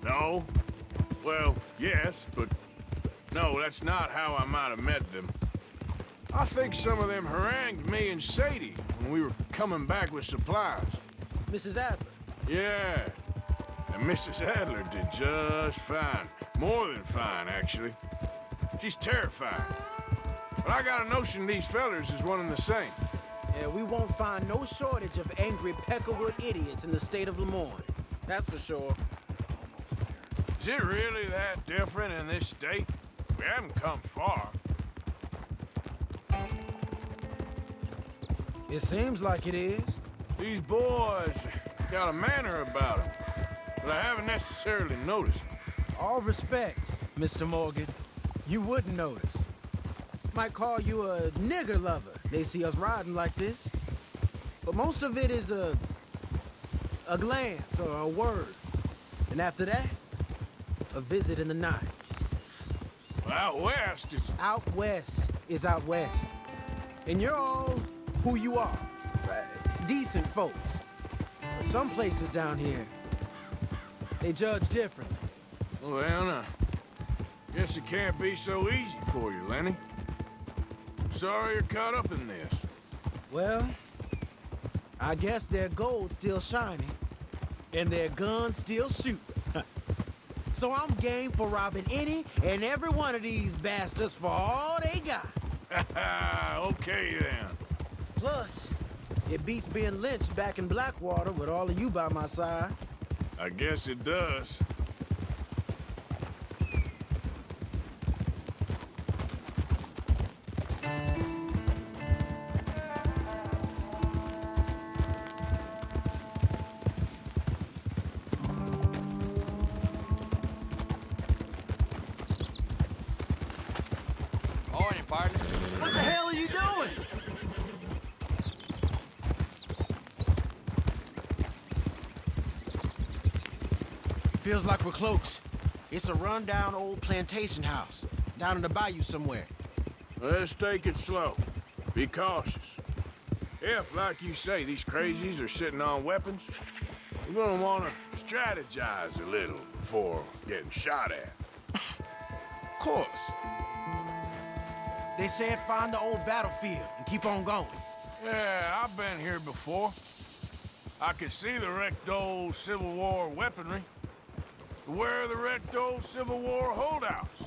No. Well, yes, but no, that's not how I might have met them. I think some of them harangued me and Sadie when we were coming back with supplies. Mrs. Adler. Yeah. And Mrs. Adler did just fine. More than fine, actually. She's terrifying. But I got a notion these fellers is one and the same. Yeah, we won't find no shortage of angry Peckerwood idiots in the state of Lemoyne. That's for sure. Is it really that different in this state? We haven't come far. It seems like it is. These boys got a manner about them, but I haven't necessarily noticed. All respect, Mr. Morgan. You wouldn't notice. Might call you a nigger lover. They see us riding like this. But most of it is a glance or a word. And after that, a visit in the night. Well, out west, it's... Out west is out west. And you're all who you are. Decent folks. But some places down here, they judge differently. Well, now, guess it can't be so easy for you, Lenny. Sorry you're caught up in this. Well, I guess their gold's still shining, and their guns still shoot. So I'm game for robbing any and every one of these bastards for all they got. Okay, then. Plus, it beats being lynched back in Blackwater with all of you by my side. I guess it does. Morning, partner. What the hell are you doing? Feels like we're close. It's a rundown old plantation house, down in the bayou somewhere. Let's take it slow. Be cautious. If, like you say, these crazies are sitting on weapons, we're gonna want to strategize a little before getting shot at. Of course. They said find the old battlefield and keep on going. Yeah, I've been here before. I can see the wrecked old Civil War weaponry. Where are the wrecked old Civil War holdouts?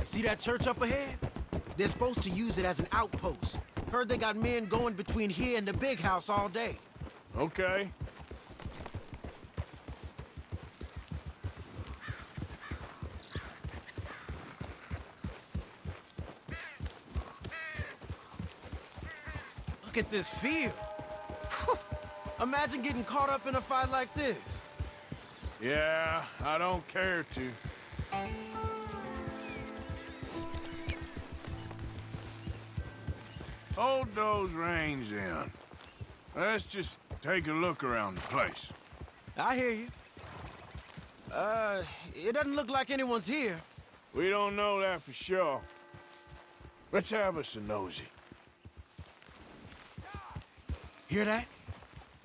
See that church up ahead? They're supposed to use it as an outpost. Heard they got men going between here and the big house all day. Okay. Look at this field. Imagine getting caught up in a fight like this. Yeah, I don't care to. Hold those reins in. Let's just take a look around the place. I hear you. It doesn't look like anyone's here. We don't know that for sure. Let's have us a nosy. Hear that?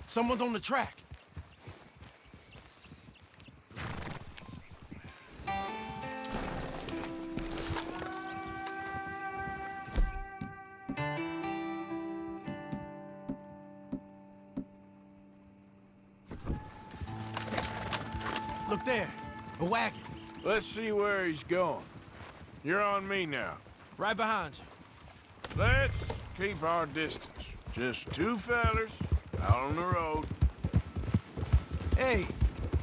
Someone's on the track. Look there, a wagon. Let's see where he's going. You're on me now. Right behind you. Let's keep our distance. Just two fellers out on the road. Hey,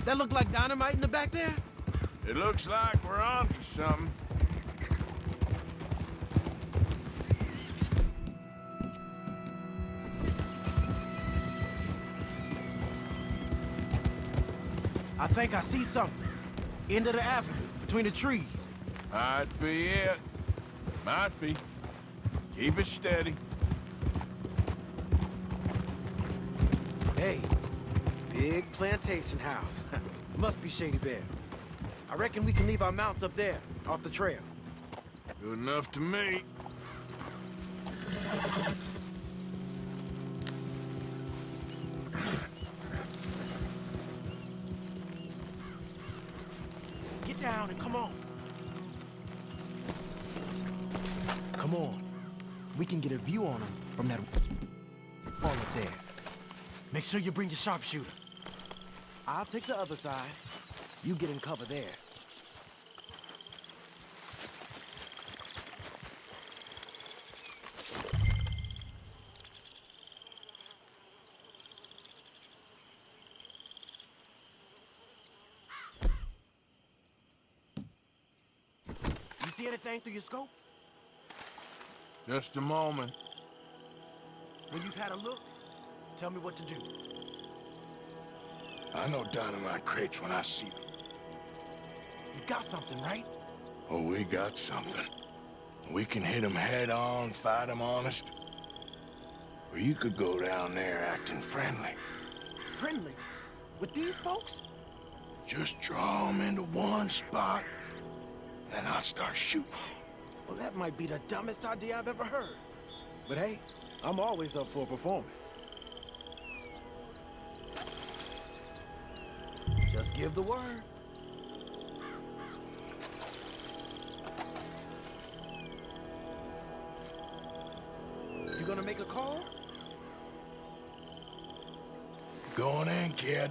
that look like dynamite in the back there? It looks like we're on to something. I think I see something. End of the avenue, between the trees. Might be it. Might be. Keep it steady. Hey, big plantation house. Must be Shady Bear. I reckon we can leave our mounts up there, off the trail. Good enough to me. down and come on. Come on. We can get a view on them from that wall up there. Make sure you bring your sharpshooter. I'll take the other side. You get in cover there. You see anything through your scope? Just a moment. When you've had a look, tell me what to do. I know dynamite crates when I see them. You got something, right? Oh, we got something. We can hit them head on, fight them honest. Or you could go down there acting friendly. Friendly? With these folks? Just draw them into one spot, then I'll start shooting. Well, that might be the dumbest idea I've ever heard. But hey, I'm always up for a performance. Just give the word. You gonna make a call? Going in, kid.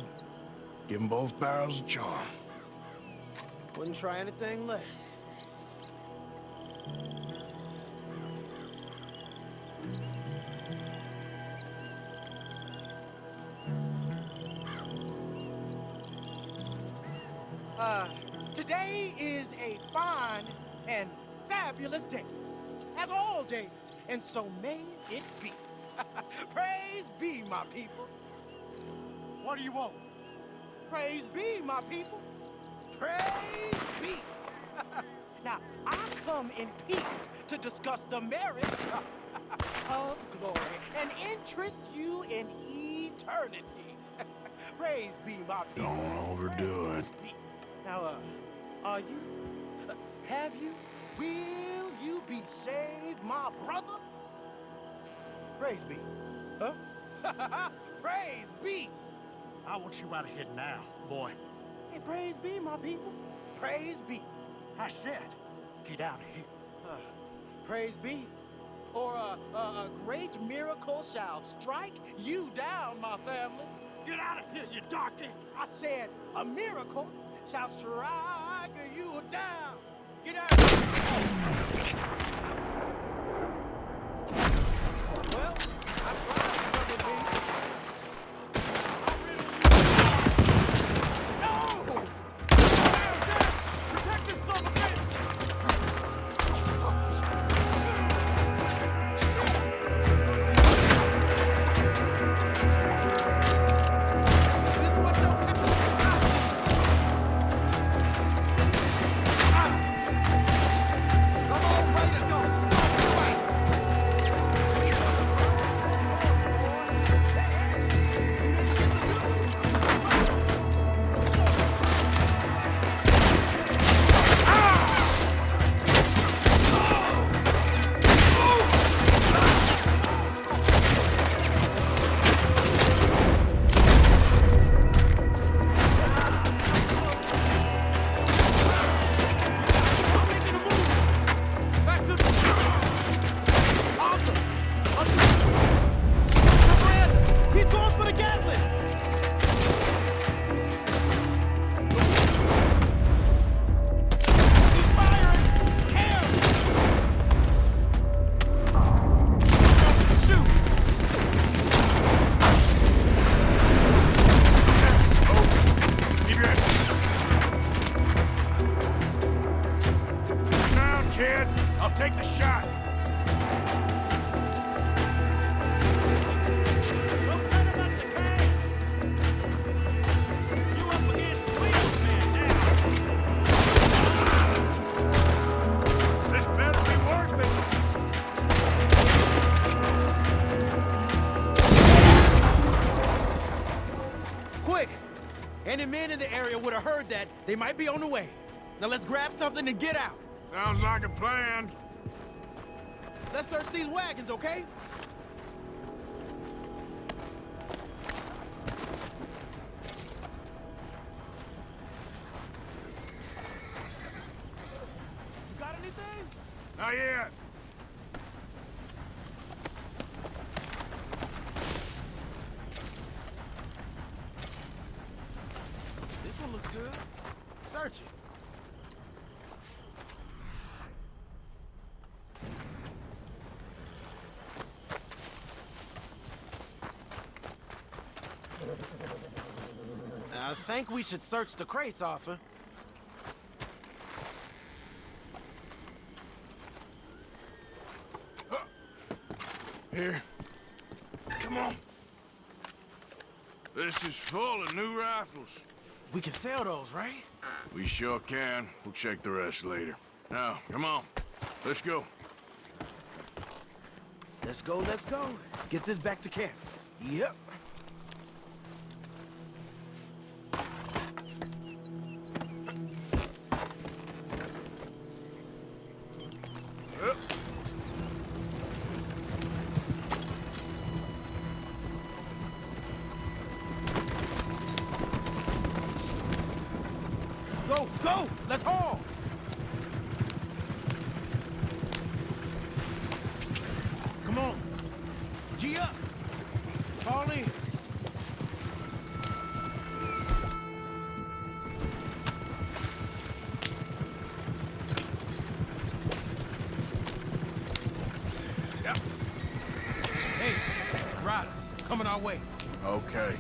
Give them both barrels a charm. Wouldn't try anything less. Today is a fine and fabulous day, as all days, and so may it be. Praise be, my people. What do you want? Praise be, my people. Praise be. Now, I come in peace to discuss the merit of glory and interest you in eternity. Praise be, my people. Don't overdo it. Praise be. Now, are you? Have you? Will you be saved, my brother? Praise be. Huh? Praise be. I want you out of here now, boy. Hey, praise be, my people. Praise be. I said, get out of here. Praise be. Or a great miracle shall strike you down, my family. Get out of here, you darky. I said a miracle shall strike you down. Get out. Well, I tried, Brother B. No! Protect this son of a bitch! Is this what your Come on, Raiders, go stop the fight! You didn't get the news! I'm making a move! Back to the... Arthur! Miranda! He's going for the Gatling! He's firing! Him! Shoot! Keep your head down, kid. I'll take the shot. Don't let him up the cash. You up against the wheels, man, now. This better be worth it. Quick! Any men in the area would have heard that. They might be on the way. Now let's grab something and get out. Sounds like a plan. Let's search these wagons, okay? Not yet. This one looks good. Search it. I think we should search the crates, Arthur. Here. Come on. This is full of new rifles. We can sell those, right? We sure can. We'll check the rest later. Now, come on. Let's go. Let's go, let's go. Get this back to camp. Yep. Up. Go, go! Let's haul! Come on. G up. Fall in. Yep. Hey, riders, coming our way. Okay.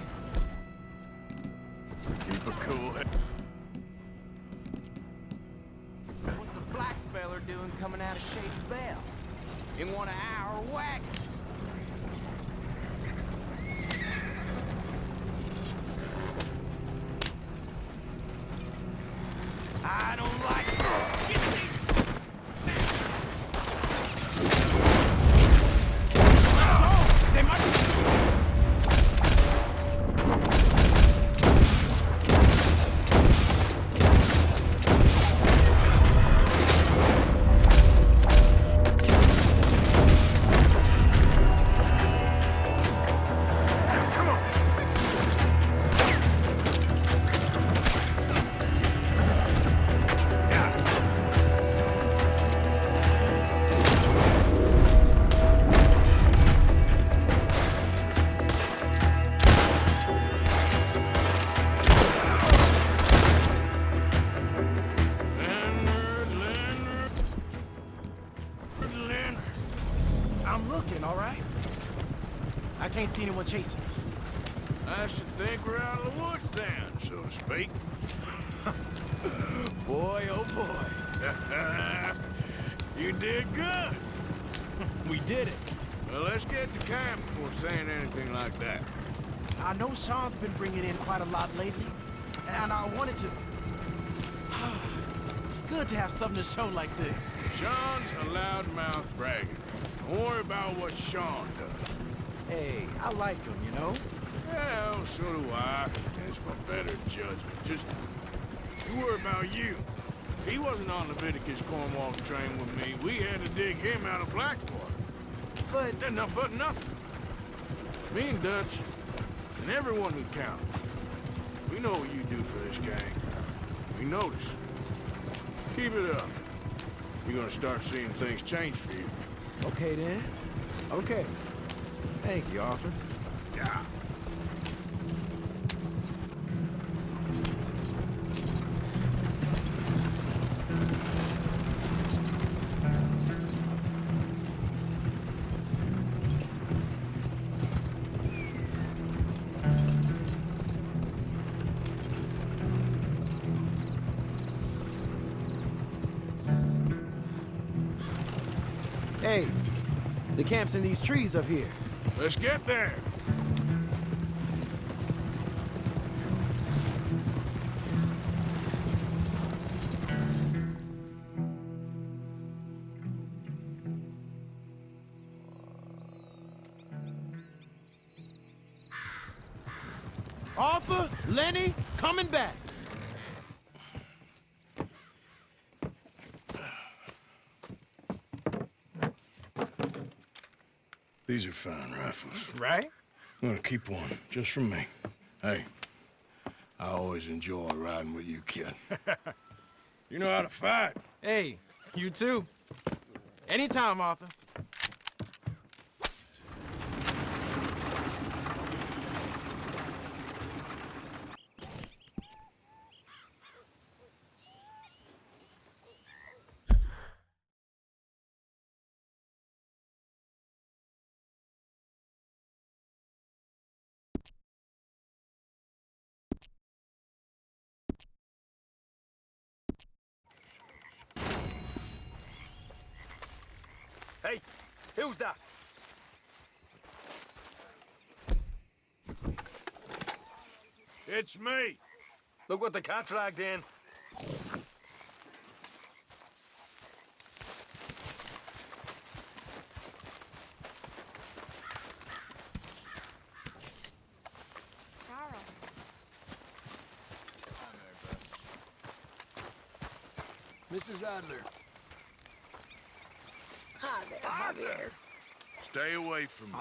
Keep it cool. What's a black feller doing coming out of Shady Bell? In one of our wagons? I don't like it. Get me! Let's go! They might... Come on. Leonard. I'm looking, all right? I can't see anyone chasing us. I should think we're out of the woods then, so to speak. Boy, oh boy. You did good. We did it. Well, let's get to camp before saying anything like that. I know Sean's been bringing in quite a lot lately, and I wanted to... It's good to have something to show like this. Sean's a loudmouth bragger. Don't worry about what Sean does. Hey, I like him, you know? Well, so do I. It's my better judgment. Just, you worry about you. He wasn't on Leviticus Cornwall's train with me. We had to dig him out of Blackwater. But... But nothing. Me and Dutch, and everyone who counts. We know what you do for this gang. We notice. Keep it up. You're gonna start seeing things change for you. Okay, then. Okay. Thank you, Arthur. Yeah. Hey, the camp's in these trees up here. Let's get there. Arthur, Lenny, coming back. These are fine rifles. Right? I'm gonna keep one, just for me. Hey, I always enjoy riding with you, kid. You know how to fight. Hey, you too. Anytime, Arthur. Hey, who's that? It's me. Look what the cat dragged in. Mrs. Adler. Hi there, Javier. Stay away from me.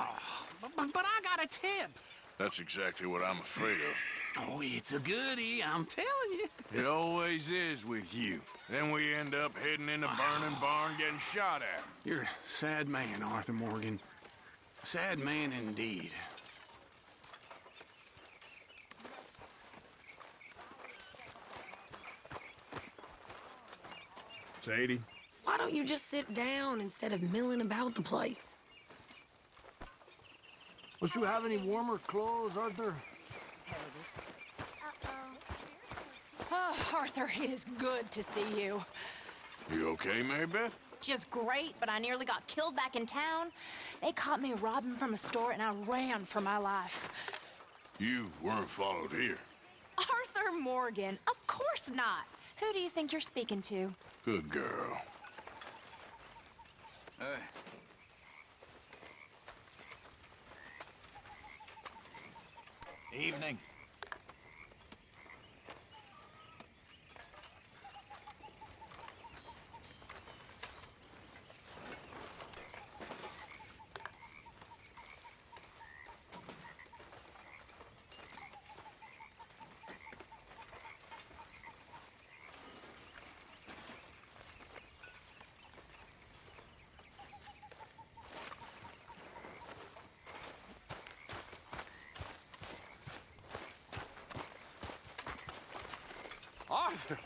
But I got a tip. That's exactly what I'm afraid of. Oh, it's a goodie, I'm telling you. It always is with you. Then we end up heading in a burning barn getting shot at. You're a sad man, Arthur Morgan. Sad man indeed. Sadie? Why don't you just sit down instead of milling about the place? Don't you have any warmer clothes, Arthur? Oh, Arthur, it is good to see you. You okay, Mary Beth? Just great, but I nearly got killed back in town. They caught me robbing from a store, and I ran for my life. You weren't followed here. Arthur Morgan, of course not. Who do you think you're speaking to? Good girl. Evening. Arthur!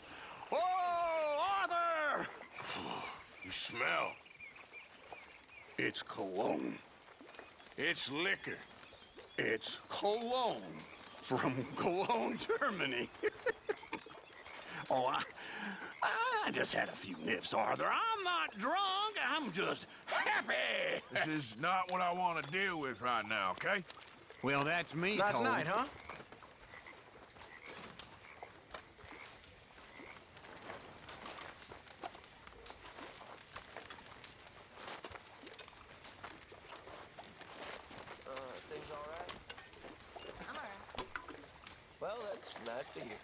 Oh, Arthur! You smell. It's cologne. It's liquor. It's cologne from Cologne, Germany. Oh, I just had a few nips, Arthur. I'm not drunk. I'm just happy. This is not what I want to deal with right now, okay? Well, that's me, Last told. night, huh? Things all right? I'm all right. Well, that's nice to hear.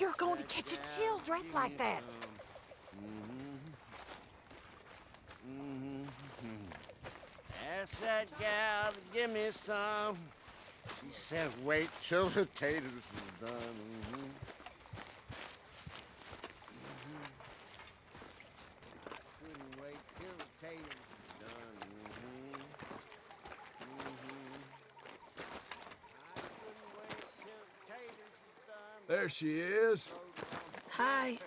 You're going to catch a chill dressed like that. Ask that gal to give me some. She said, wait till the taters is done. Couldn't wait till the taters is done. I couldn't wait. There she is. Hi.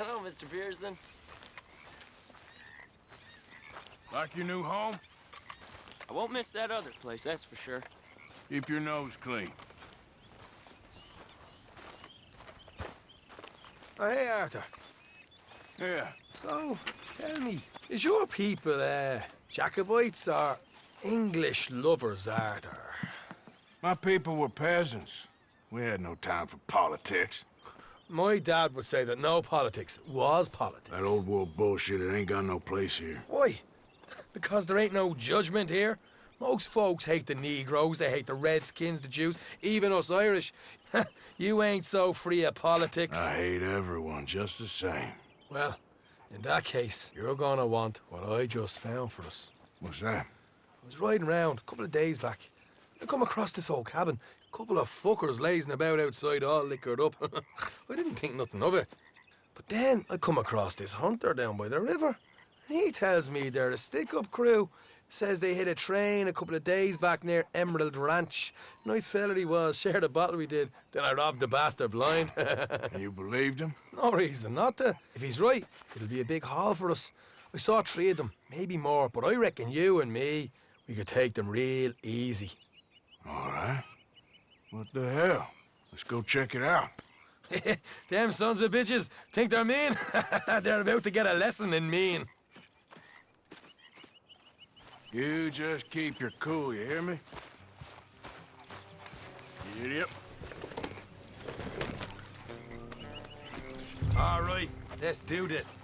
Hello, Mr. Pearson. Like your new home? I won't miss that other place, that's for sure. Keep your nose clean. Oh, hey, Arthur. Yeah. So, tell me, is your people, Jacobites or English lovers, Arthur? My people were peasants. We had no time for politics. My dad would say that no politics was politics. That old world bullshit, it ain't got no place here. Why? Because there ain't no judgment here. Most folks hate the Negroes, they hate the Redskins, the Jews, even us Irish. You ain't so free of politics. I hate everyone just the same. Well, in that case, you're gonna want what I just found for us. What's that? I was riding around a couple of days back. I come across this old cabin. A couple of fuckers lazing about outside all liquored up. I didn't think nothing of it. But then I come across this hunter down by the river. And he tells me they're a stick-up crew. Says they hit a train a couple of days back near Emerald Ranch. Nice fella he was, shared a bottle we did. Then I robbed the bastard blind. You believed him? No reason not to. If he's right, it'll be a big haul for us. I saw 3 of them, maybe more, but I reckon you and me, we could take them real easy. All right. What the hell? Let's go check it out. Them sons of bitches think they're mean. They're about to get a lesson in mean. You just keep your cool, you hear me? Idiot. All right, let's do this.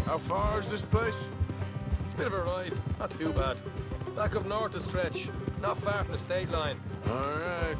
How far is this place? It's a bit of a ride, not too bad. Back up north a stretch, not far from the state line. All right.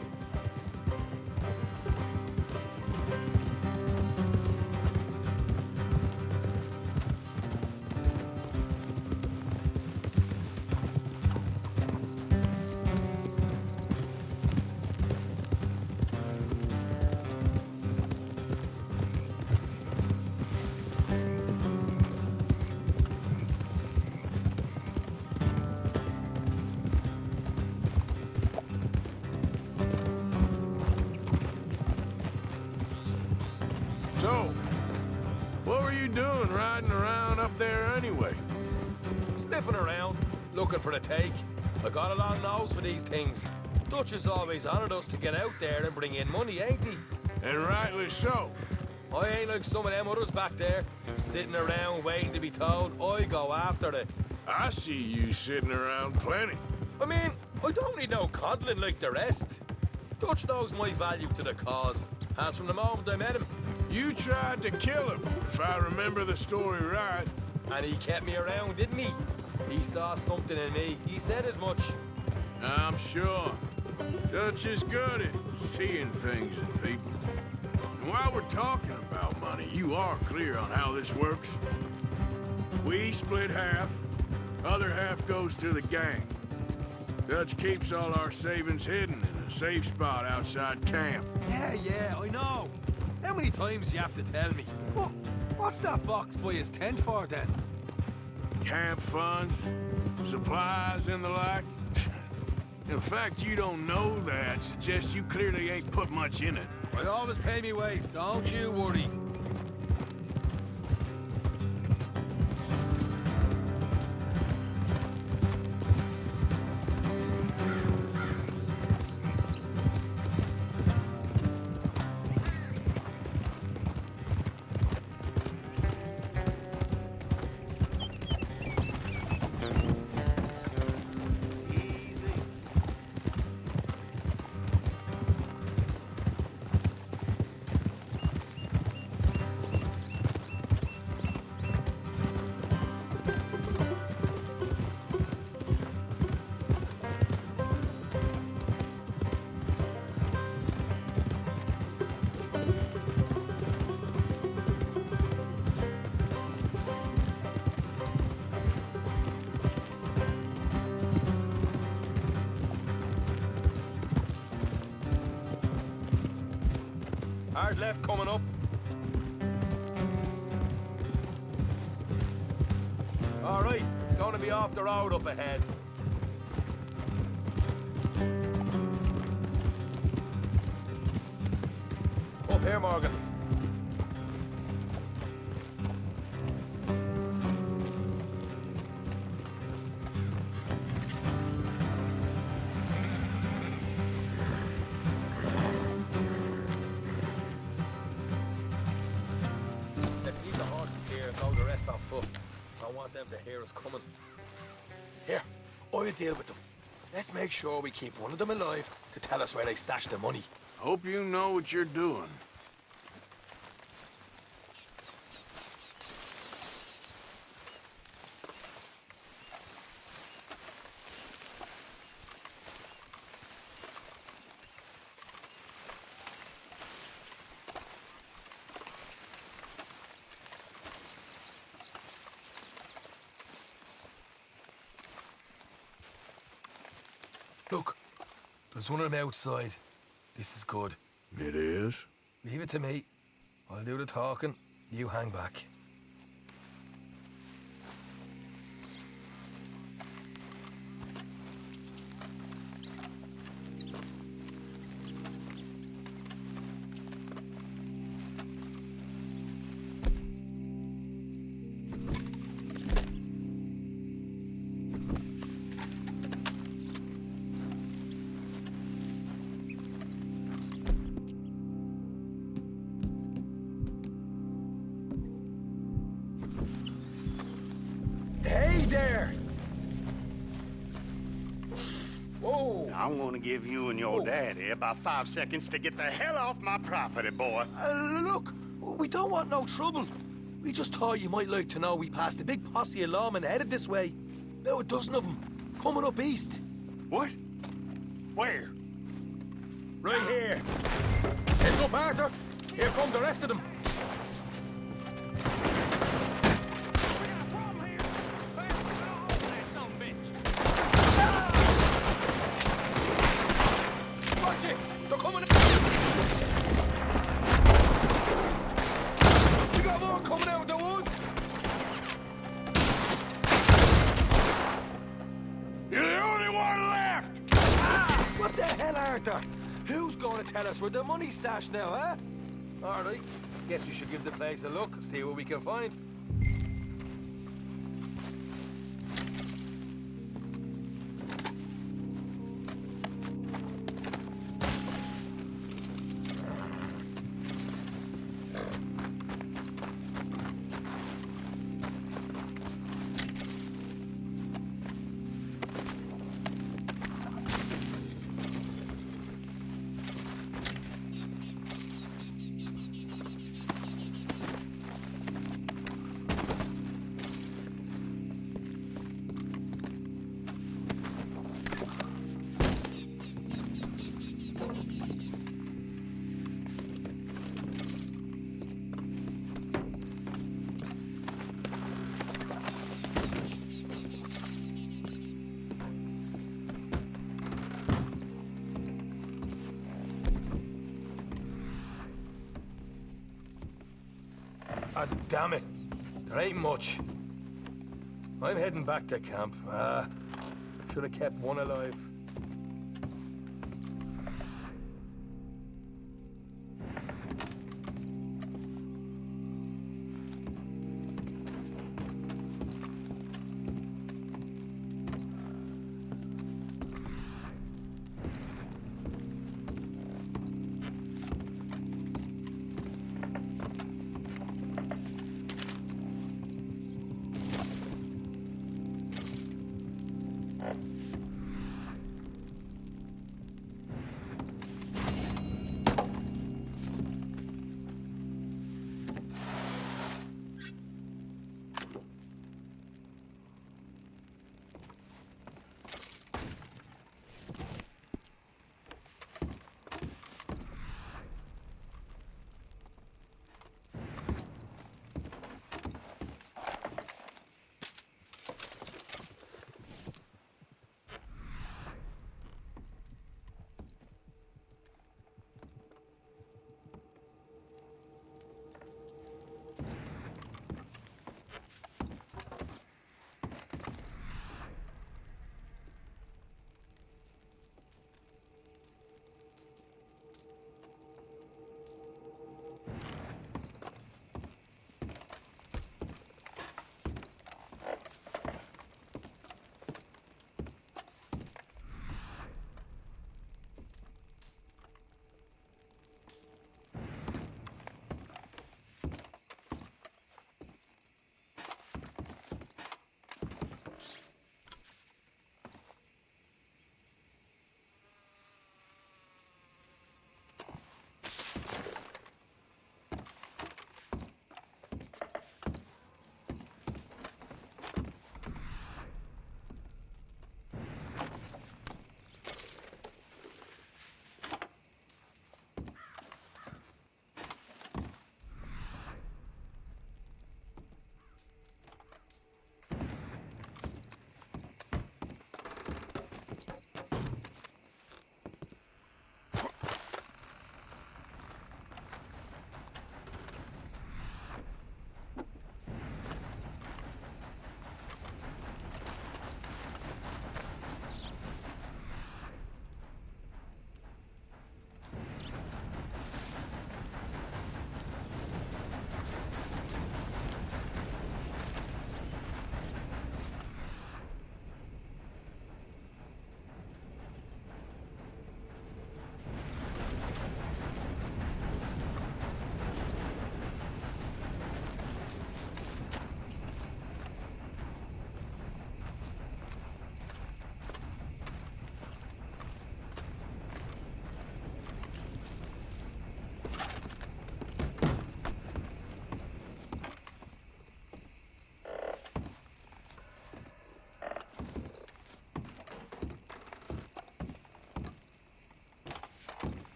So, what were you doing riding around up there anyway? Sniffing around, looking for the take. I got a long nose for these things. Dutch has always honoured us to get out there and bring in money, ain't he? And rightly so. I ain't like some of them others back there, sitting around waiting to be told I go after it. I see you sitting around plenty. I mean, I don't need no coddling like the rest. Dutch knows my value to the cause, as from the moment I met him. You tried to kill him, if I remember the story right. And he kept me around, didn't he? He saw something in me. He said as much. I'm sure. Dutch is good at seeing things in people. And while we're talking about money, you are clear on how this works? We split half, other half goes to the gang. Dutch keeps all our savings hidden in a safe spot outside camp. Yeah, I know. How many times you have to tell me? What's that box by his tent for, then? Camp funds, supplies, and the like. The fact you don't know that suggests you clearly ain't put much in it. I always pay me way, don't you worry. Hard left coming up. All right, it's going to be off the road up ahead. Up here, Morgan. Let's leave the horses here and go the rest on foot. I want them to hear us coming. Here, I'll deal with them. Let's make sure we keep one of them alive to tell us where they stashed the money. Hope you know what you're doing. Look, there's one of them outside. This is good. It is? Leave it to me. I'll do the talking. You hang back. Hey there! Whoa! I'm gonna give you and your daddy about 5 seconds to get the hell off my property, boy. Look, we don't want no trouble. We just thought you might like to know we passed a big posse of lawmen headed this way. About a dozen of them. Coming up east. What? Where? Right here. Heads up, Arthur. Here come the rest of them. Watch it! They're coming! We got more coming out of the woods! You're the only one left! What the hell, Arthur? Who's going to tell us where the money's stashed now, huh? All right. Guess we should give the place a look, see what we can find. Ah, damn it. There ain't much. I'm heading back to camp. Should have kept one alive.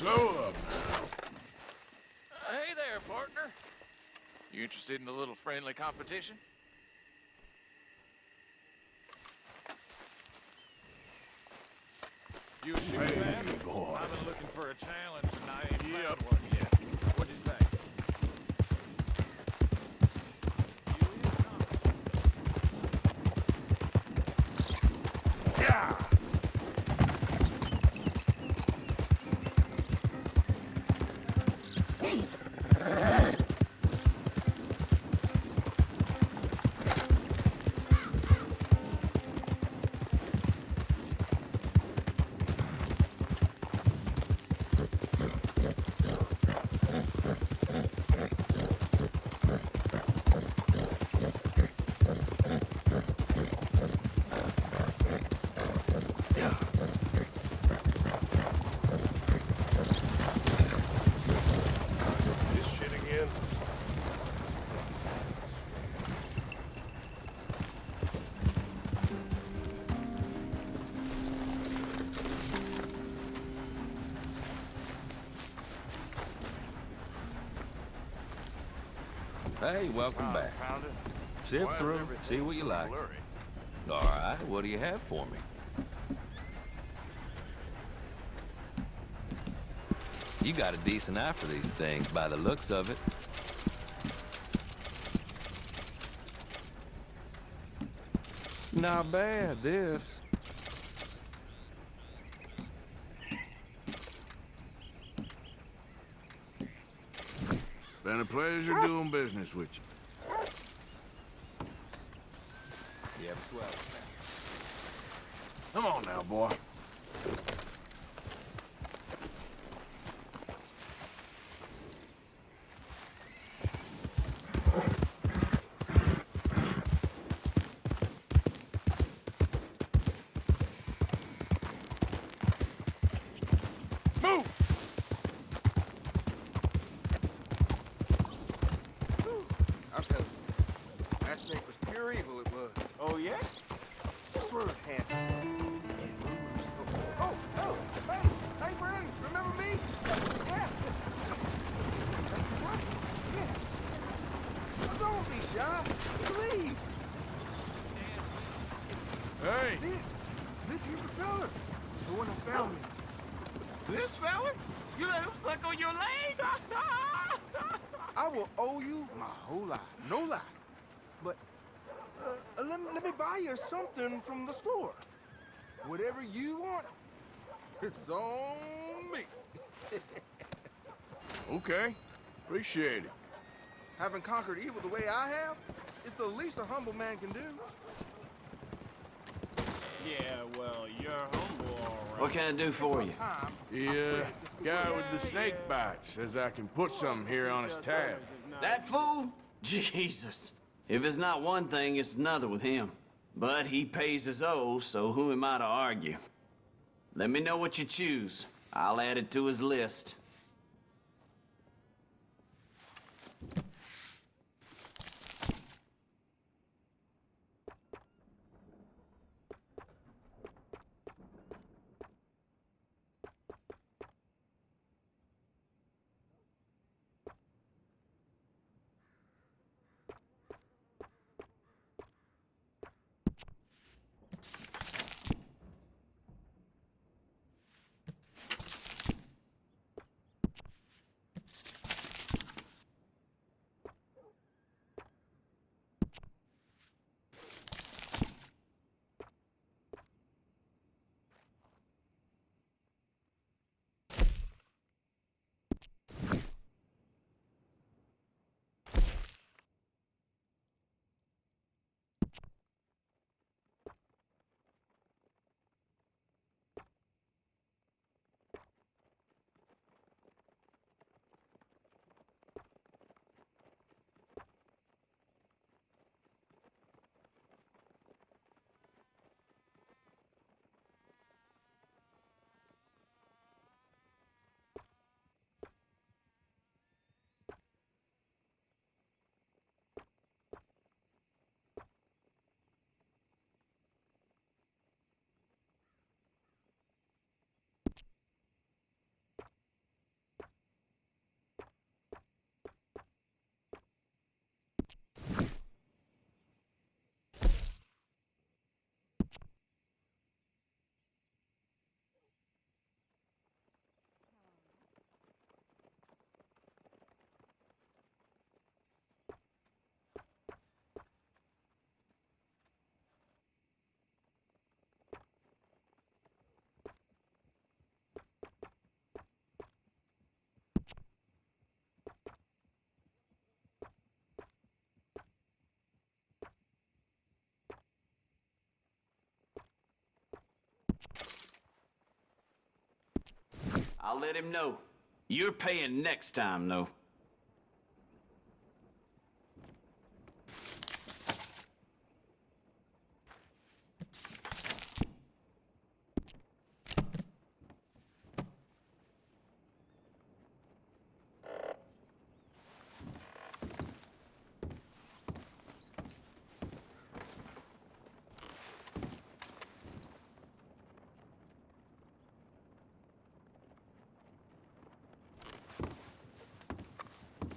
Slow up now. Hey there, partner. You interested in a little friendly competition? You a shooting man? Boy. I've been looking for a challenge and I ain't found one yet. What'd you say? Yeah! This shit again? Hey, welcome back. Found it. Sift Why is through, everything see what you so like. blurry? All right, what do you have for me? You got a decent eye for these things by the looks of it. Not bad, this. Been a pleasure doing business with you. Yep, swell. Come on now, boy. Move! I'll tell you. That snake was pure evil, it was. Oh, yeah? Swerve hand. Oh, hey! Hey, Brandon, remember me? Yeah. What? Yeah. Don't be shy. Please. Hey! This here's the fella. The one that found me. This fella? You let him suck on your leg? I will owe you my whole life. No lie. But let me buy you something from the store. Whatever you want, it's on me. Okay. Appreciate it. Having conquered evil the way I have, it's the least a humble man can do. Yeah, well, you're humble, all right. What can I do for you? The guy with the snake bite says I can put something here on his tab. That fool? Jesus. If it's not one thing, it's another with him. But he pays his owe, so who am I to argue? Let me know what you choose. I'll add it to his list. I'll let him know. You're paying next time, though.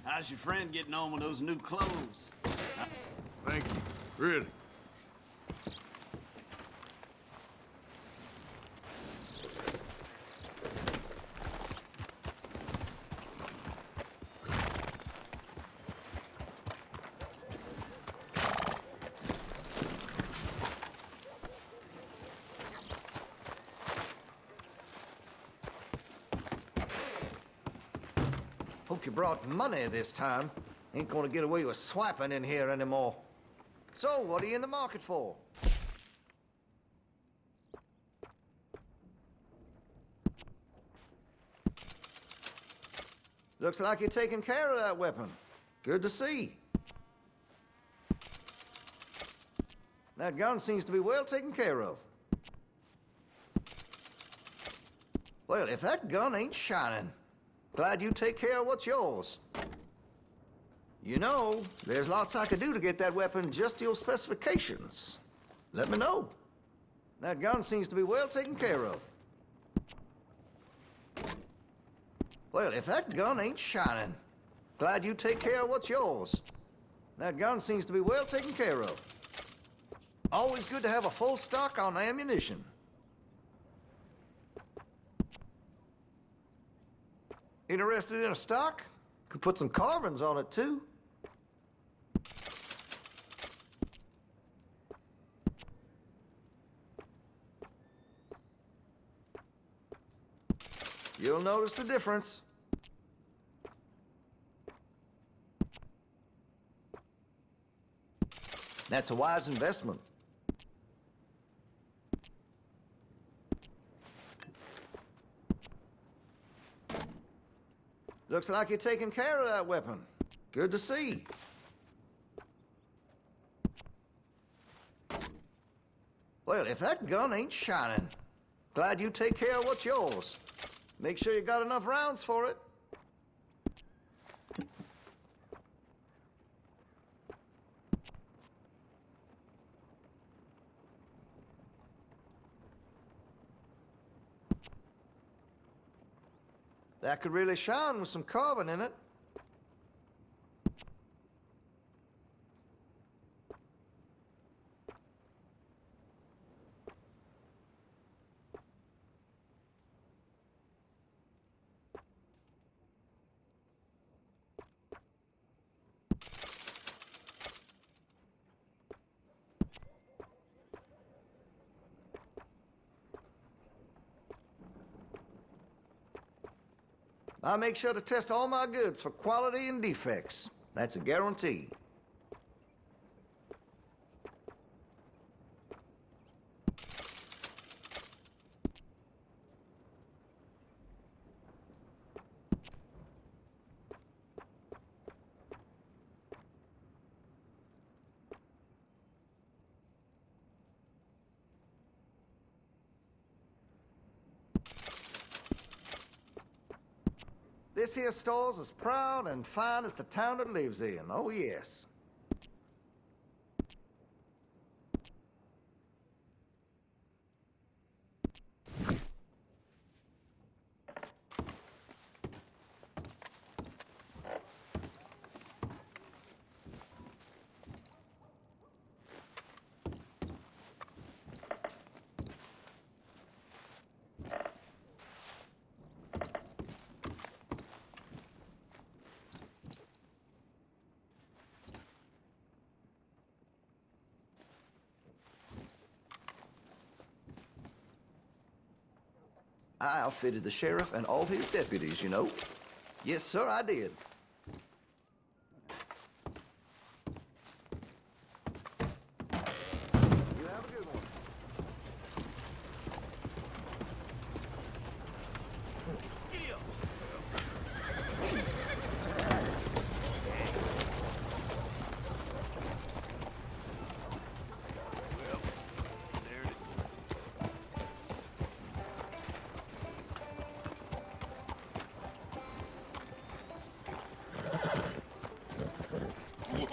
How's your friend getting on with those new clothes? Thank you. Really. Hope you brought money this time. Ain't gonna get away with swiping in here anymore. So, what are you in the market for? Looks like you're taking care of that weapon. Good to see. That gun seems to be well taken care of. Well, if that gun ain't shining, glad you take care of what's yours. You know, there's lots I could do to get that weapon just to your specifications. Let me know. That gun seems to be well taken care of. Well, if that gun ain't shining, glad you take care of what's yours. That gun seems to be well taken care of. Always good to have a full stock on ammunition. Interested in a stock? Could put some carbons on it, too. You'll notice the difference. That's a wise investment. Looks like you're taking care of that weapon. Good to see. Well, if that gun ain't shining, glad you take care of what's yours. Make sure you got enough rounds for it. That could really shine with some carbon in it. I make sure to test all my goods for quality and defects. That's a guarantee. This here store's as proud and fine as the town it lives in. Oh, yes. I outfitted the sheriff and all his deputies, you know. Yes, sir, I did. You have a good one. Giddy up.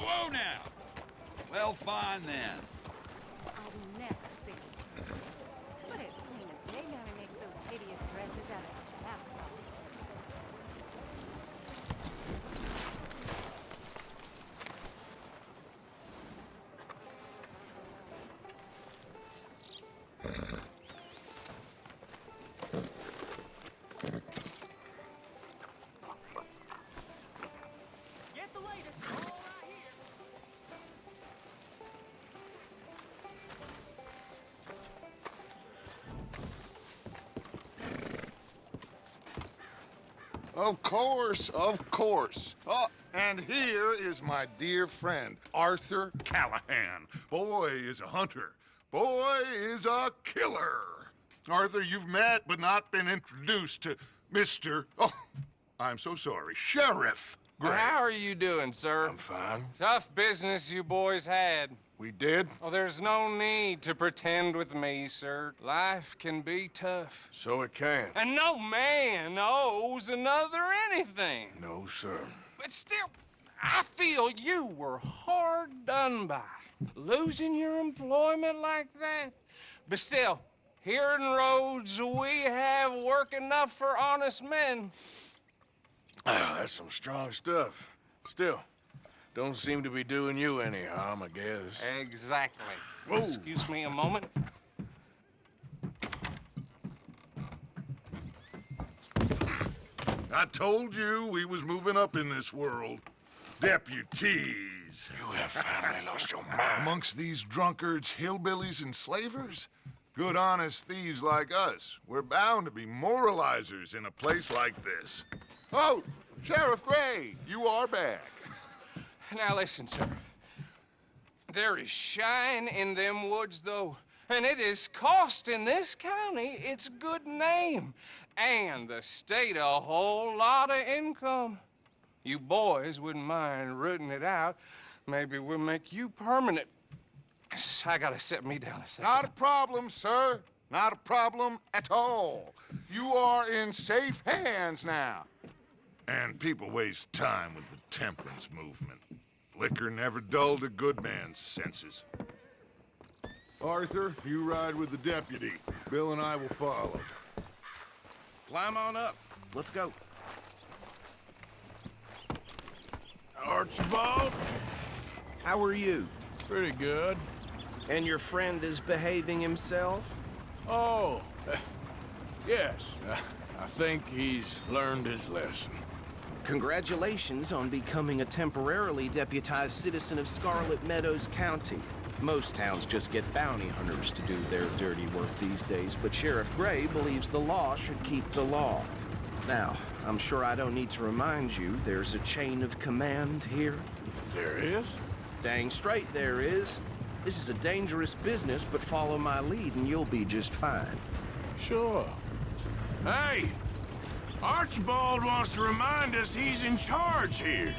whoa now. Well, fine then. I've never seen it. But it's clean as they never make those hideous dresses out of capturado. Get the latest, all right here. Of course, of course. Oh, and here is my dear friend, Arthur Callahan. Boy is a hunter. Boy is a killer. Arthur, you've met but not been introduced to Mr. Oh, I'm so sorry, Sheriff Gray. How are you doing, sir? I'm fine. Tough business you boys had. We did? Oh, there's no need to pretend with me, sir. Life can be tough. So it can. And no man owes another anything. No, sir. But still, I feel you were hard done by. Losing your employment like that. But still, here in Rhodes, we have work enough for honest men. Ah, that's some strong stuff. Still, don't seem to be doing you any harm, I guess. Exactly. Whoa. Excuse me a moment. I told you we was moving up in this world. Deputies. You have finally lost your mind. Amongst these drunkards, hillbillies, and slavers? Good, honest thieves like us. We're bound to be moralizers in a place like this. Oh, Sheriff Gray, you are back. Now listen, sir. There is shine in them woods, though, and it is costing this county its good name and the state a whole lot of income. You boys wouldn't mind rooting it out. Maybe we'll make you permanent. I gotta sit me down a second. Not a problem, sir. Not a problem at all. You are in safe hands now. And people waste time with the temperance movement. Liquor never dulled a good man's senses. Arthur, you ride with the deputy. Bill and I will follow. Climb on up. Let's go. Archibald? How are you? Pretty good. And your friend is behaving himself? Oh, yes. I think he's learned his lesson. Congratulations on becoming a temporarily deputized citizen of Scarlet Meadows County. Most towns just get bounty hunters to do their dirty work these days, but Sheriff Gray believes the law should keep the law. Now, I'm sure I don't need to remind you there's a chain of command here. There is? Dang straight there is. This is a dangerous business, but follow my lead and you'll be just fine. Sure. Hey! Archibald wants to remind us he's in charge here.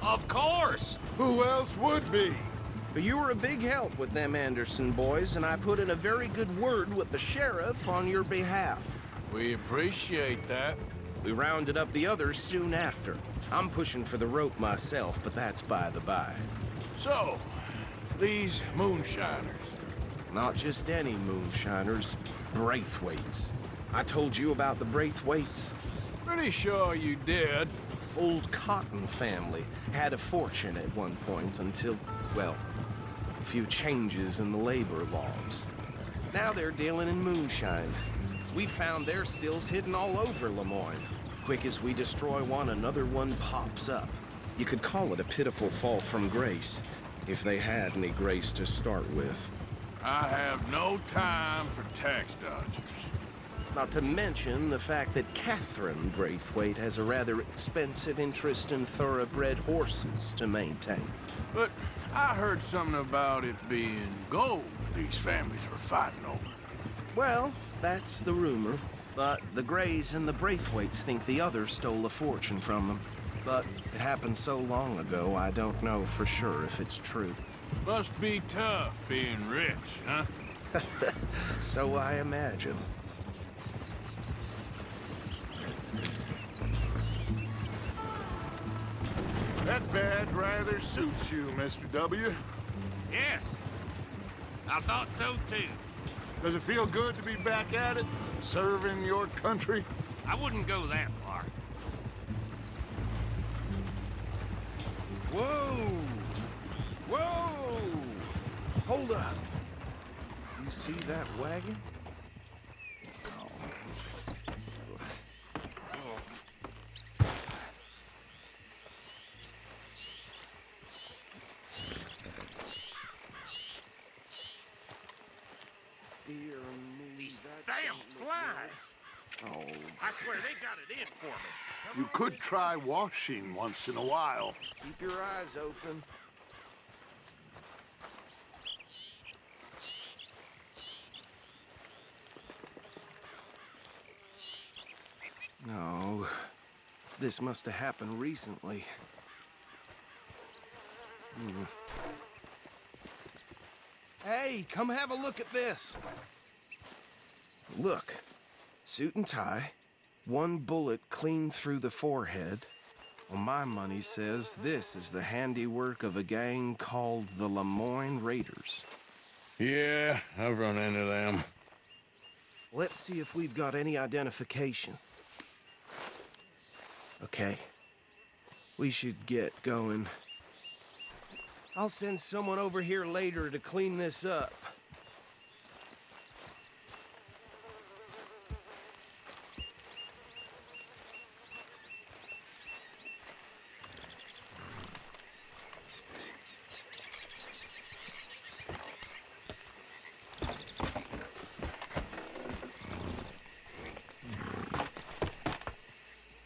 Of course! Who else would be? But you were a big help with them Anderson boys, and I put in a very good word with the sheriff on your behalf. We appreciate that. We rounded up the others soon after. I'm pushing for the rope myself, but that's by the by. So, these moonshiners. Not just any moonshiners, Braithwaites. I told you about the Braithwaites. Pretty sure you did. Old Cotton family had a fortune at one point until, well, a few changes in the labor laws. Now they're dealing in moonshine. We found their stills hidden all over Lemoyne. Quick as we destroy one, another one pops up. You could call it a pitiful fall from grace, if they had any grace to start with. I have no time for tax dodgers. Not to mention the fact that Catherine Braithwaite has a rather expensive interest in thoroughbred horses to maintain. But I heard something about it being gold these families were fighting over. Well, that's the rumor. But the Grays and the Braithwaites think the others stole a fortune from them. But it happened so long ago, I don't know for sure if it's true. Must be tough being rich, huh? So I imagine. That badge rather suits you, Mr. W. Yes. I thought so, too. Does it feel good to be back at it, serving your country? I wouldn't go that far. Whoa! Whoa! Hold up. You see that wagon? Dear me, These damn flies! Oh. I swear they got it in for me. You could try washing once in a while. Keep your eyes open. No, this must have happened recently. Hey, come have a look at this. Look, suit and tie, one bullet clean through the forehead. Well, my money says this is the handiwork of a gang called the Lemoyne Raiders. Yeah, I've run into them. Let's see if we've got any identification. Okay. We should get going. I'll send someone over here later to clean this up.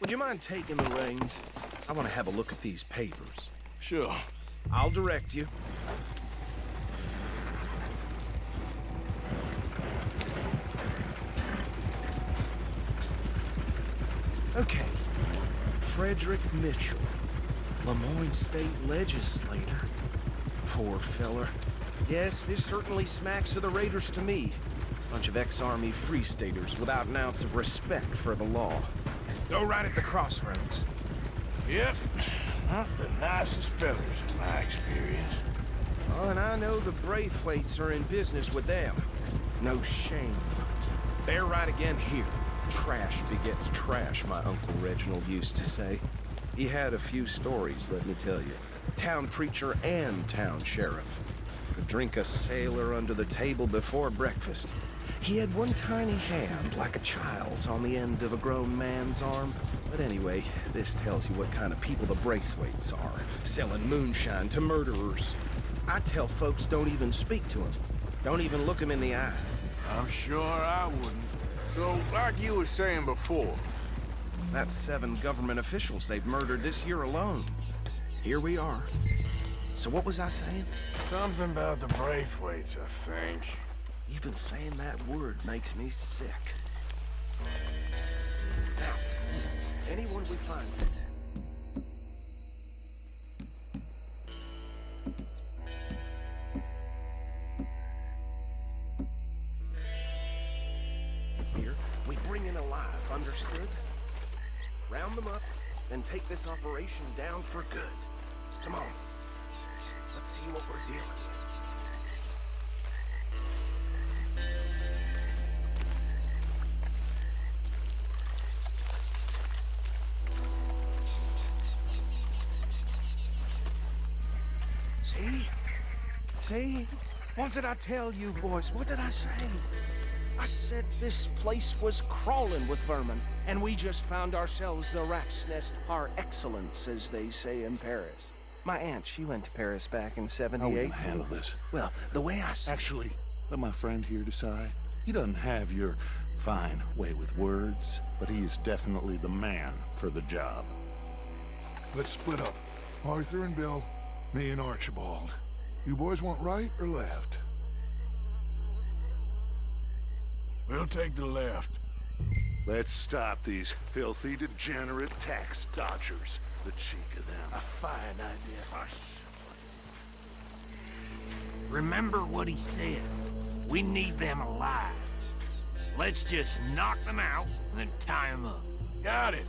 Would you mind taking the reins? I want to have a look at these papers. Sure. I'll direct you. Okay. Frederick Mitchell, Lemoyne State Legislator. Poor feller. Yes, this certainly smacks of the Raiders to me. Bunch of ex-Army Free Staters without an ounce of respect for the law. Go right at the crossroads. Yep. Not the nicest fellas in my experience. Oh, and I know the Braithwaites are in business with them. No shame. They're right again here. Trash begets trash, my Uncle Reginald used to say. He had a few stories, let me tell you. Town preacher and town sheriff. Could drink a sailor under the table before breakfast. He had one tiny hand, like a child's, on the end of a grown man's arm. But anyway, this tells you what kind of people the Braithwaites are, selling moonshine to murderers. I tell folks don't even speak to them. Don't even look them in the eye. I'm sure I wouldn't. So, like you were saying before... That's 7 government officials they've murdered this year alone. Here we are. So what was I saying? Something about the Braithwaites, I think. Even saying that word makes me sick. Now, anyone we find... Here, we bring in alive, understood? Round them up, then take this operation down for good. Come on. Let's see what we're dealing with. See? What did I tell you, boys? What did I say? I said this place was crawling with vermin, and we just found ourselves the rat's nest par excellence, as they say in Paris. My aunt, she went to Paris back in '78. How will you handle this? Well, the way I see... Actually, let my friend here decide. He doesn't have your fine way with words, but he is definitely the man for the job. Let's split up. Arthur and Bill, me and Archibald. You boys want right or left? We'll take the left. Let's stop these filthy, degenerate tax dodgers. The cheek of them. A fine idea. Remember what he said. We need them alive. Let's just knock them out and then tie them up. Got it,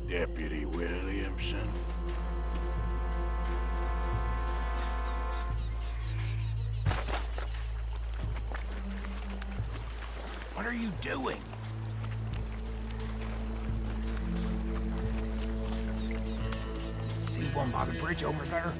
Deputy Williamson. are you doing? See one by the bridge over there?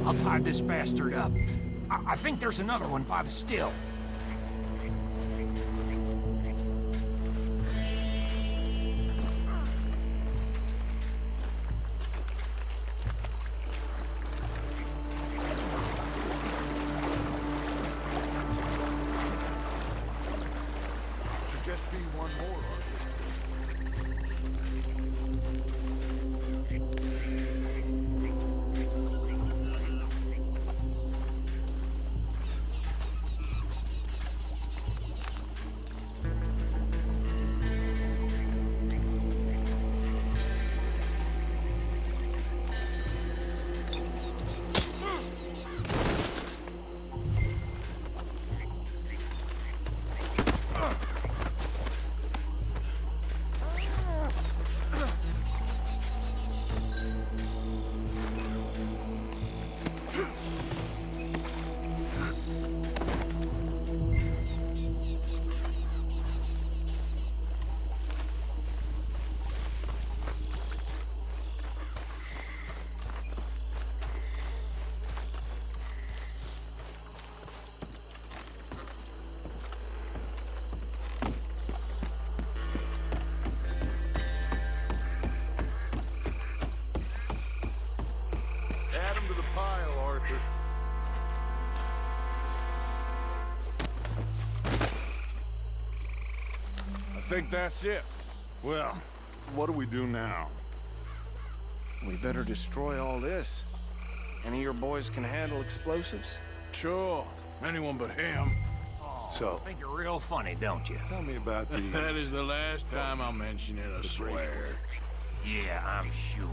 I'll tie this bastard up. I think there's another one by the still. Should just be one more, Add him to the pile, Arthur. I think that's it. Well, what do we do now? We better destroy all this. Any of your boys can handle explosives? Sure. Anyone but him. So, think you're real funny, don't you? Tell me about these. That is the last time I'll mention it, I swear. Yeah, I'm sure.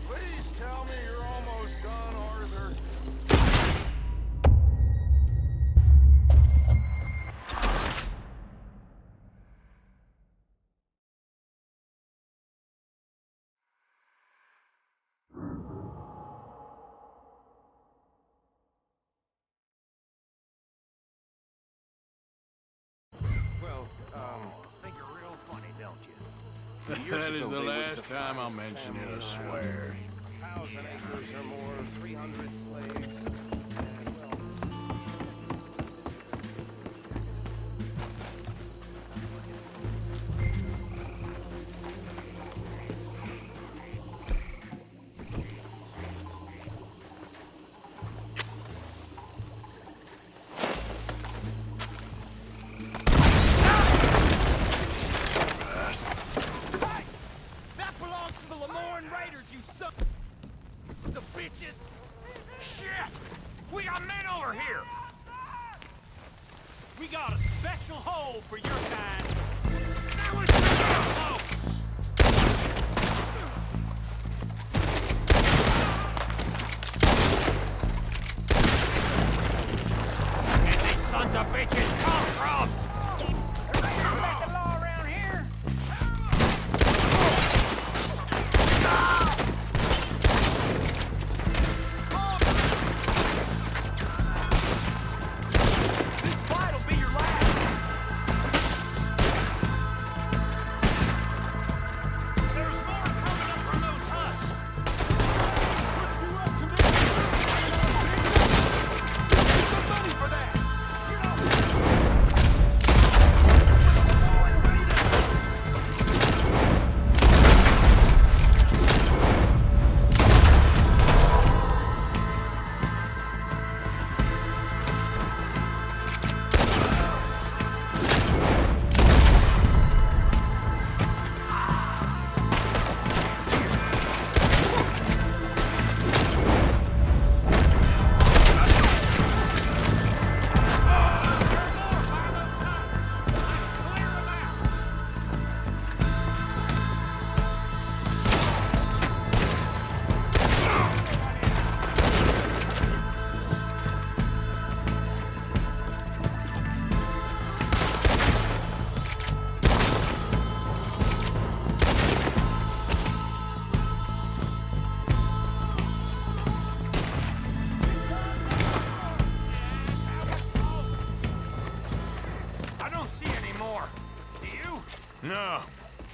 Please tell me you're almost done, Arthur. Think you're real funny, don't you? That is the last time I'll mention it, I swear. 1,000 acres or more, 300 slaves. That belongs to the Lemoyne Raiders, you son of bitches! Shit! We got men over here! We got a special hole for your kind. That was oh. Where these sons of bitches come from? Like the law around here?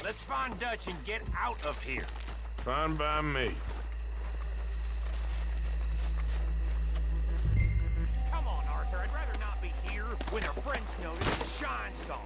let's find Dutch and get out of here. Fine by me. Come on, Arthur. I'd rather not be here when our friends notice the shine's gone.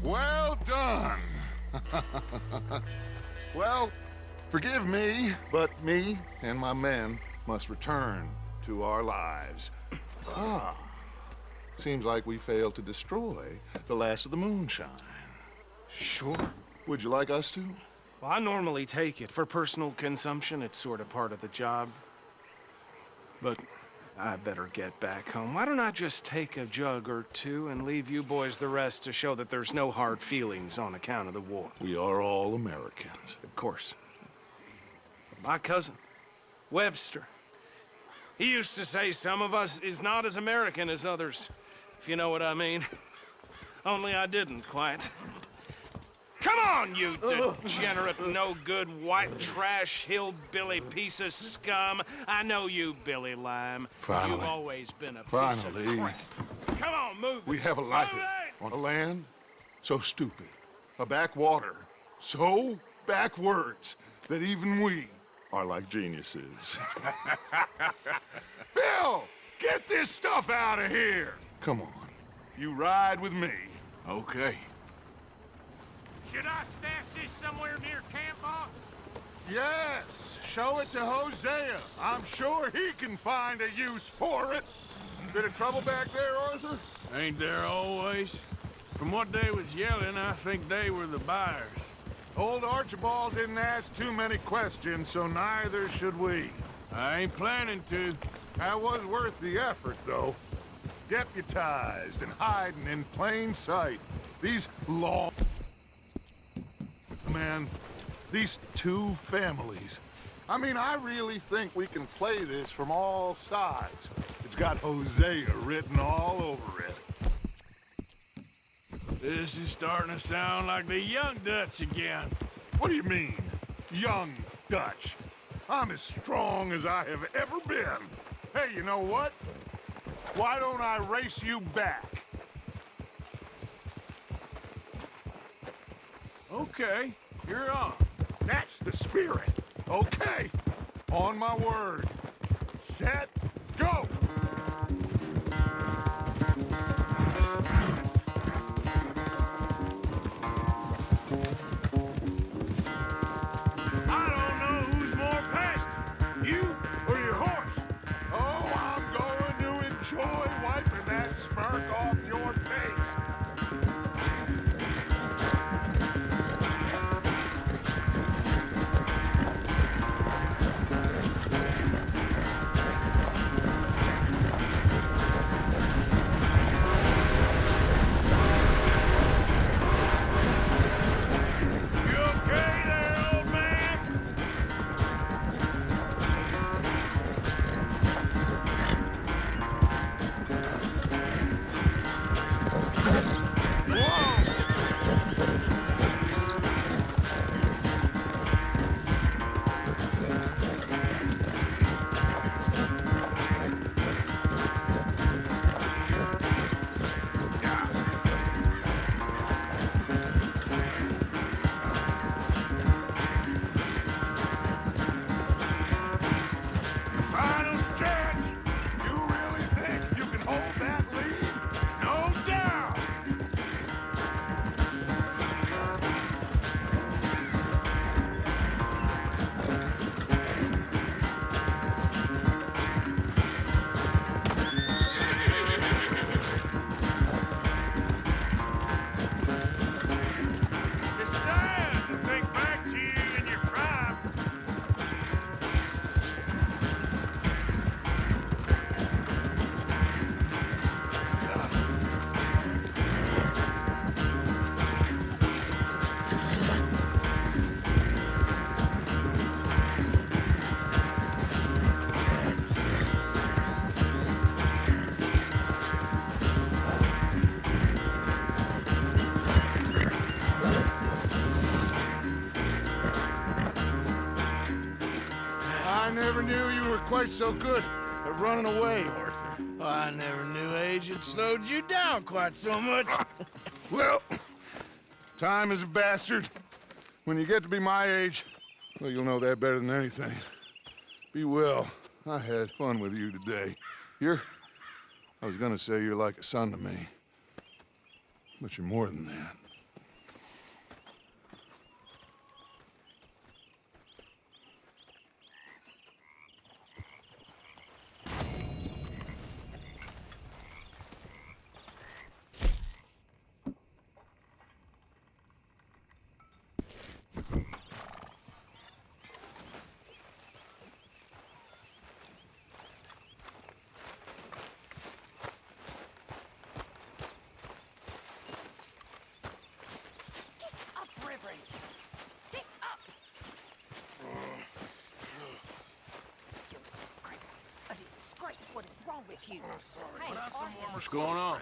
Well done. Well, forgive me, but me and my men must return to our lives. Seems like we failed to destroy the last of the moonshine. Sure. Would you like us to? Well, I normally take it. For personal consumption, it's sort of part of the job. But I better get back home. Why don't I just take a jug or two and leave you boys the rest to show that there's no hard feelings on account of the war? We are all Americans. Of course. My cousin, Webster, he used to say some of us is not as American as others, if you know what I mean. Only I didn't quite. Come on, you degenerate, no-good, white trash, hillbilly piece of scum. I know you, Billy Lime. Finally. You've always been a piece of crap. Come on, move it. We have a life on a land so stupid, a backwater so backwards that even we are like geniuses. Bill, get this stuff out of here. Come on, you ride with me. Okay. Should I stash this somewhere near camp, boss? Yes, show it to Hosea. I'm sure he can find a use for it. Bit of trouble back there, Arthur? Ain't there always? From what they was yelling, I think they were the buyers. Old Archibald didn't ask too many questions, so neither should we. I ain't planning to. That was worth the effort, though. deputized and hiding in plain sight. These men, these two families. I mean, I really think we can play this from all sides. It's got Hosea written all over it. This is starting to sound like the Young Dutch again. What do you mean, Young Dutch? I'm as strong as I have ever been. Hey, you know what? Why don't I race you back? Okay, you're on. That's the spirit. Okay, on my word. Set, go! I don't know who's more past it, you or your horse. Oh, I'm going to enjoy wiping that smirk off your face. You okay there, old man? Final stretch. You really think you can hold that lead? No doubt. It's sad to think back to you in your prime. I never knew you were quite so good at running away, Arthur. I never knew age had slowed you down quite so much. Well, time is a bastard. When you get to be my age, well, you'll know that better than anything. Be well. I had fun with you today. I was gonna say you're like a son to me. But you're more than that. What's going on?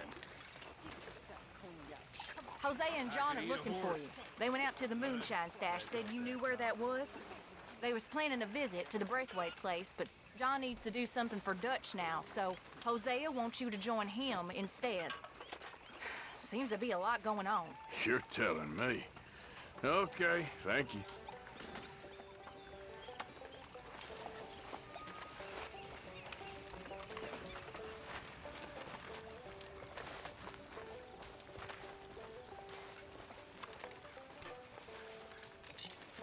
Jose and John are looking for you. They went out to the moonshine stash, said you knew where that was. They was planning a visit to the Braithwaite place, but John needs to do something for Dutch now, so Hosea wants you to join him instead. Seems to be a lot going on. You're telling me. Okay, thank you.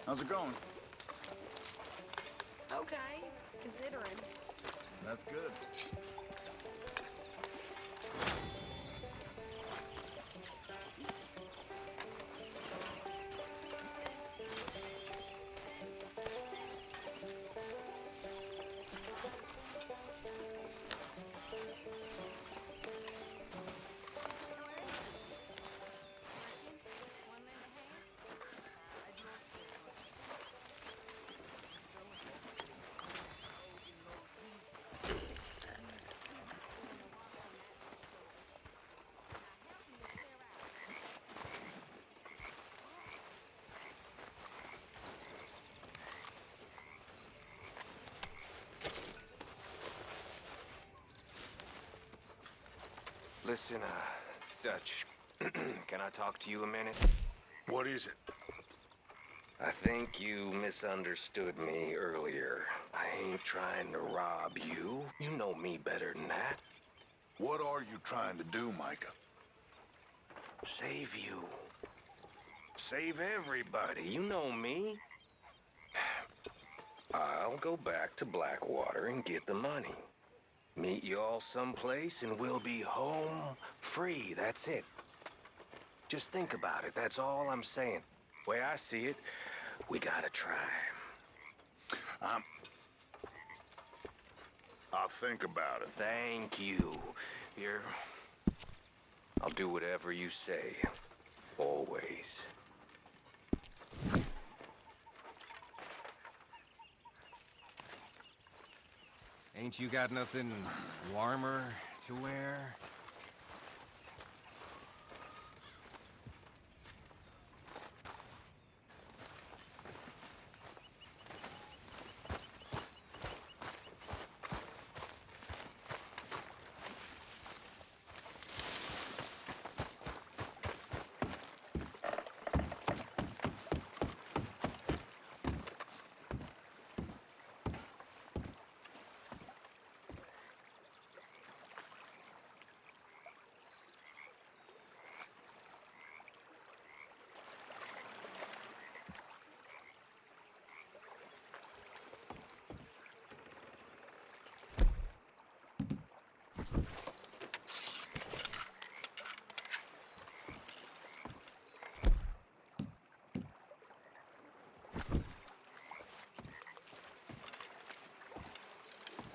How's it going? Okay, considering. That's good. Listen, Dutch, can I talk to you a minute? What is it? I think you misunderstood me earlier. I ain't trying to rob you. You know me better than that. What are you trying to do, Micah? Save you. Save everybody. You know me. I'll go back to Blackwater and get the money. Meet y'all someplace and we'll be home free. That's it. Just think about it. That's all I'm saying. Way I see it, we gotta try. I'll think about it. Thank you. I'll do whatever you say. Always. Ain't you got nothing warmer to wear?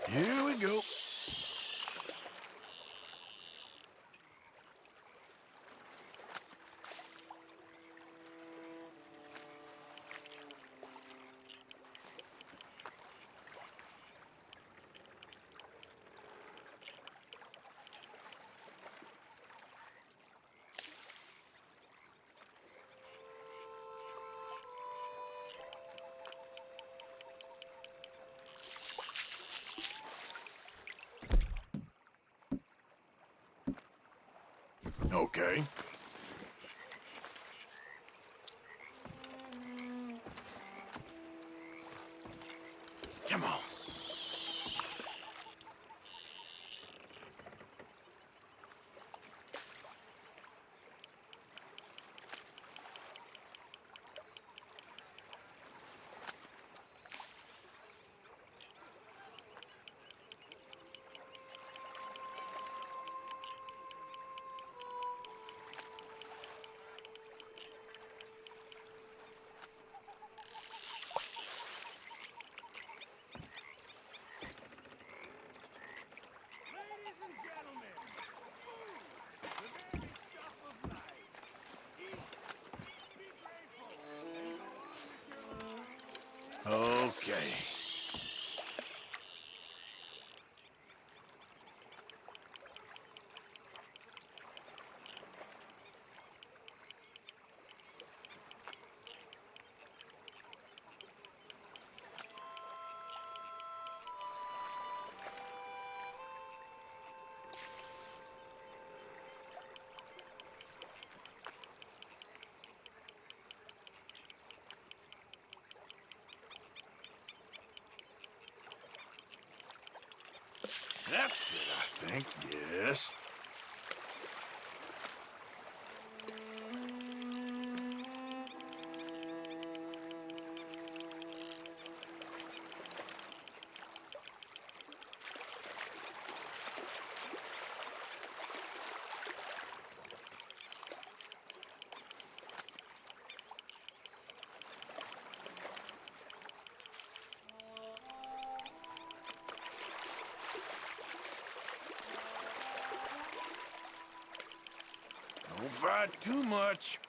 Here we go. Okay. Come on. Okay. That's it, I think, yes. Don't fight too much.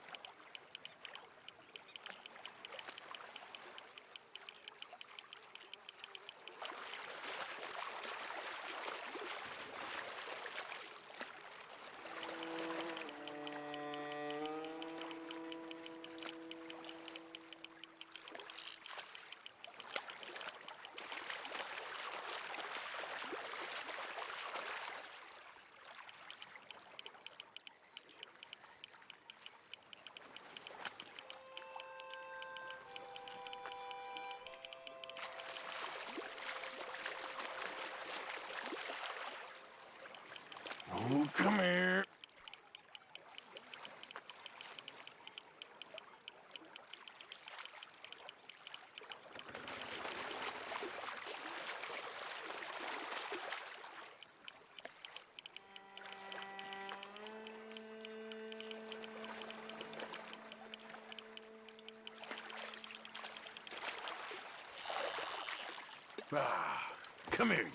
Ah, come here,